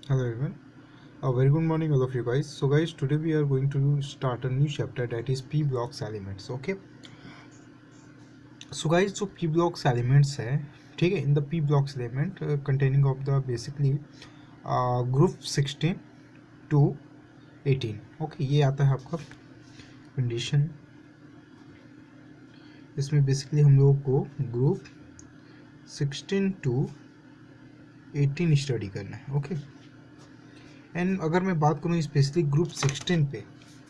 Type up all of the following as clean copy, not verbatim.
Hello everyone. A very good morning all of you guys. So guys, today we are going to start a new chapter that is P blocks elements. Okay. So guys, जो P blocks elements है, ठीक है, in the P blocks element containing of the basically group 16 to 18. Okay, ये आता है आपका condition. इसमें basically हम लोगों को ग्रुप 16 to 18 स्टडी करना है. ओके. एंड अगर मैं बात करूँ स्पेशली ग्रुप 16 पे,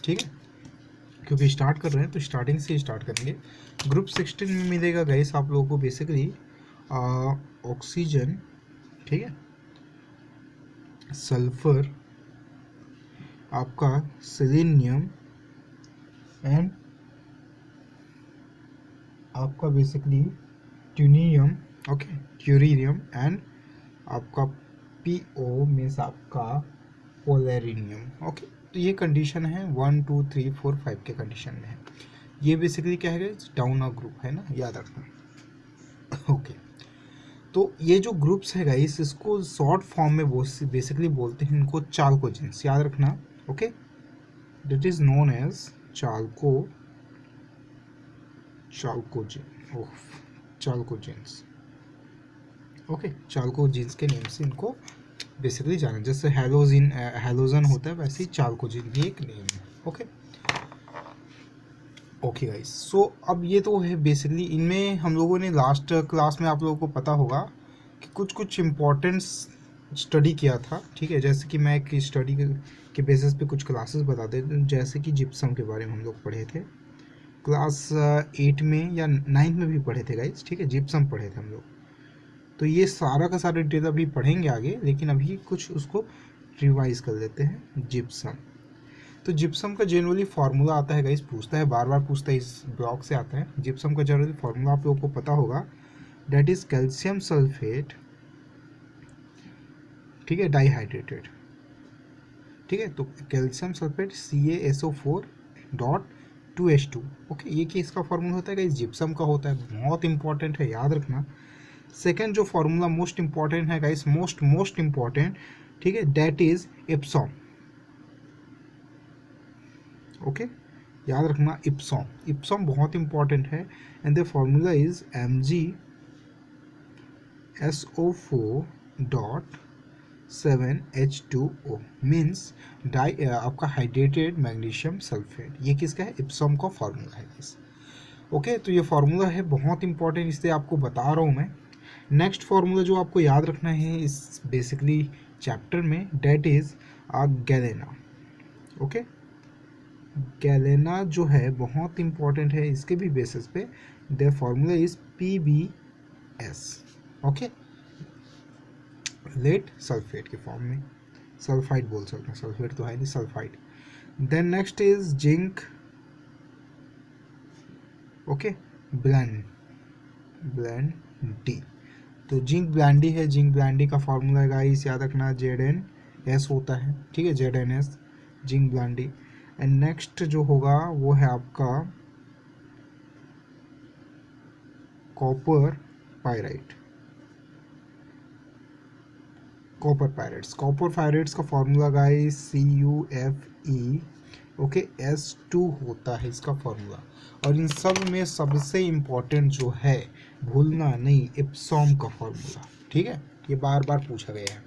ठीक है, क्योंकि स्टार्ट कर रहे हैं तो स्टार्टिंग से स्टार्ट करेंगे. ग्रुप 16 में मिलेगा गाइस आप लोगों को बेसिकली ऑक्सीजन, ठीक है, सल्फर, आपका सेलेनियम एंड आपका बेसिकली ट्यूनियम, ओके, ट्यूरियम एंड आपका पीओ मीन्स आपका पोलेरिनियम. ओके, तो ये कंडीशन है 1 2 3 4 5 के कंडीशन में है. ये बेसिकली क्या है, डाउन अ ग्रुप है ना, याद रखना. ओके, तो ये जो ग्रुप्स है गाइस, इसको शॉर्ट फॉर्म में बेसिकली बोलते हैं इनको चाल्कोजेंस. याद रखना. Okay, that is known as chalcogens. Okay, chalcogens के नेम से इनको बेसिकली जाना. जैसे हेलोजन होता है वैसे ही चाल्कोजेन भी एक नेम है. ओके ओके गाइस, सो अब ये तो है बेसिकली. इनमें हम लोगों ने लास्ट क्लास में आप लोगों को पता होगा कि कुछ इम्पोर्टेंट्स स्टडी किया था. ठीक है, जैसे कि मैं एक स्टडी के बेसिस पे कुछ क्लासेस बताते थे. जैसे कि जिप्सम के बारे में हम लोग पढ़े थे क्लास 8 में या 9 में भी पढ़े थे गाइस. ठीक है, जिप्सम पढ़े थे हम लोग. तो ये सारा का सारा डिटेल अभी पढ़ेंगे आगे, लेकिन अभी कुछ उसको रिवाइज कर लेते हैं. जिप्सम, तो जिप्सम का जनरली फार्मूला आता है गाइस, पूछता है बार बार पूछता है, इस ब्लॉक से आता है. जिप्सम का जनरली फार्मूला आप लोगों को पता होगा, डेट इज कैल्शियम सल्फेट, ठीक है, डाइहाइड्रेटेड. ठीक है, तो कैल्शियम सल्फेट CaSO4.2H2. ओके, ये कि इसका फार्मूला होता है गाइस, जिप्सम का होता है. बहुत इंपॉर्टेंट है, याद रखना. सेकेंड जो फार्मूला मोस्ट इंपॉर्टेंट है गाइस, मोस्ट इंपॉर्टेंट, ठीक है, डेट इज इप्सॉम. ओके, याद रखना. इप्सॉम बहुत इंपॉर्टेंट है. And the formula is MgSO4.7H2O means आपका हाइड्रेटेड मैग्नीशियम सल्फेट. ये किसका है, इप्सॉम का फार्मूला है गाइस. ओके, तो ये फार्मूला है बहुत इंपॉर्टेंट, इसलिए आपको बता रहा हूँ मैं. नेक्स्ट फार्मूला जो आपको याद रखना है इस बेसिकली चैप्टर में, that is galena. Okay, galena जो है बहुत इंपॉर्टेंट है. इसके भी बेसिस पे the formula is PbS. Okay, lead sulphate के फॉर्म में, सल्फाइड बोल सकते हैं, सल्फेट तो है नहीं, sulphide. Then next is zinc. Okay, blende. तो जिंक ब्लैंडी है. जिंक ब्लैंडी का फॉर्मूला है गाइस, याद रखना, ZnS होता है. ठीक है, ZnS, zinc Blandy. And next जो होगा वो है आपका कॉपर पायराइट. कॉपर पायराइट्स का formula guys CuFe. Okay, S2 होता है इसका फॉर्मूला. और इन सब में सबसे इम्पोर्टेंट जो है, भूलना नहीं, इप्सॉम का फॉर्मूला. ठीक है, ये बार बार पूछा गया है.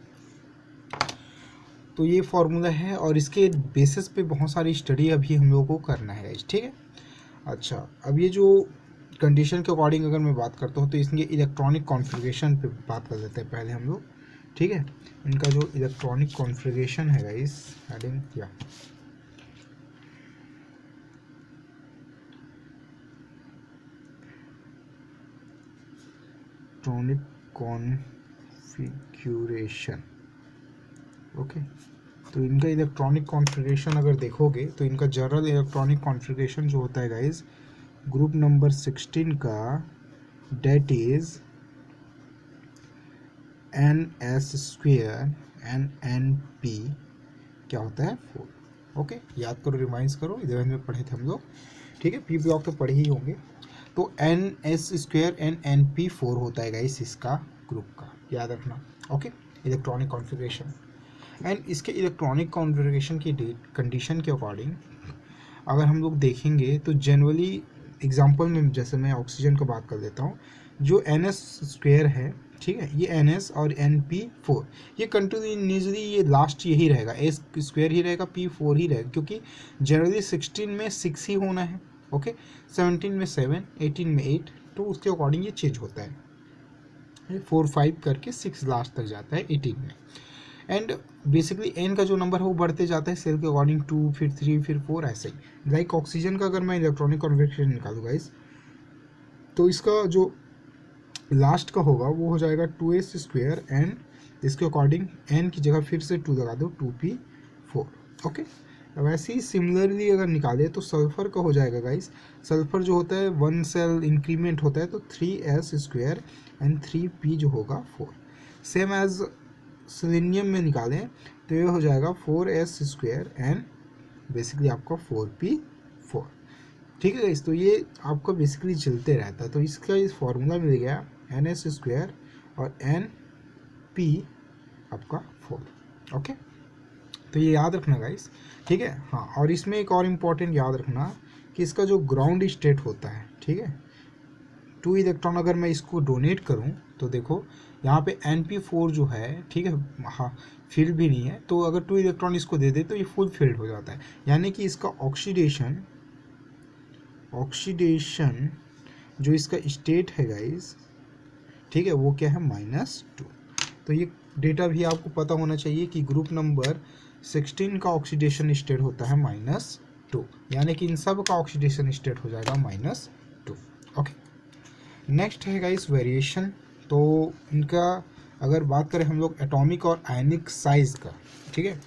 तो ये फॉर्मूला है और इसके बेसिस पे बहुत सारी स्टडी अभी हम लोगों को करना है. ठीक है, अच्छा, अब ये जो कंडीशन के अकॉर्डिंग अगर मैं बात करता हूँ तो इसके इलेक्ट्रॉनिक कॉन्फ़िगरेशन पे बात कर लेते हैं पहले हम लोग. ठीक है, इनका जो इलेक्ट्रॉनिक कॉन्फ़िगरेशन है गाइस, हेडिंग क्या, इलेक्ट्रॉनिक कॉन्फ़िगरेशन. ओके, तो इनका इलेक्ट्रॉनिक कॉन्फ़िगरेशन अगर देखोगे तो इनका जनरल इलेक्ट्रॉनिक कॉन्फ़िगरेशन जो होता है गाइस ग्रुप नंबर 16 का, date is NS² and NP क्या होता है, 4. ओके, याद करो, रिमाइंड करो, 11 में पढ़े थे हम लोग. ठीक है, पी ब्लॉक तो पढ़े ही होंगे. तो NS² एंड NP4 होता है गाइस इसका ग्रुप का, याद रखना. Okay, electronic configuration. एंड इसके इलेक्ट्रॉनिक कॉन्फ़िगरेशन की कंडीशन के अकॉर्डिंग अगर हम लोग देखेंगे तो जनरली एग्जांपल में जैसे मैं ऑक्सीजन की बात कर लेता हूँ, जो NS² है, ठीक है, ये NS और NP4 ये कंटिन्यूसली ये लास्ट यही रहेगा, S² ही रहेगा, P4 ही रहेगा, क्योंकि जनरली 16 में 6 ही होना है, ओके, 17 में 7, 18 में 8, तो उसके अकॉर्डिंग ये चेंज होता है, 4 5 करके 6 लास्ट तक जाता है 18 में। एंड बेसिकली एन का जो नंबर है वो बढ़ते जाता है सेल के अकॉर्डिंग, 2 फिर 3 फिर 4 ऐसे ही। लाइक ऑक्सीजन का अगर मैं इलेक्ट्रॉनिक कॉन्फ़िगरेशन निकालूंगा इस, तो इसका जो लास्ट का होगा वो हो जाएगा 2s² एंड इसके अकॉर्डिंग n की जगह फिर से 2 लगा दो, 2p4, ओके। वैसे ही सिमिलरली अगर निकाले तो सल्फर का हो जाएगा गाइस, सल्फर जो होता है 1 सेल इंक्रीमेंट होता है तो 3s² एंड 3p जो होगा 4। सेम एज सेलेनियम में निकालें तो ये हो जाएगा 4s² एंड बेसिकली आपका 4p4, ठीक है गाइस। तो ये आपका बेसिकली चलते रहता है, तो इसका इस फॉर्मूला मिल गया NS² और NP आपका 4, ओके। तो ये याद रखना गाइस, ठीक है। हाँ, और इसमें एक और इम्पॉर्टेंट याद रखना कि इसका जो ग्राउंड स्टेट होता है, ठीक है, 2 इलेक्ट्रॉन अगर मैं इसको डोनेट करूं तो देखो यहाँ पे NP4 जो है, ठीक है, हाँ फील्ड भी नहीं है, तो अगर 2 इलेक्ट्रॉन इसको दे दे तो ये फुल फील्ड हो जाता है, यानी कि इसका ऑक्सीडेशन जो इसका स्टेट है गाइस, ठीक है, वो क्या है -2। तो ये डेटा भी आपको पता होना चाहिए कि ग्रुप नंबर 16 का ऑक्सीडेशन स्टेट होता है -2, यानी कि इन सब का ऑक्सीडेशन स्टेट हो जाएगा -2, ओके। नेक्स्ट है गाइस वेरिएशन, तो इनका अगर बात करें हम लोग एटॉमिक और आयनिक साइज का, ठीक है,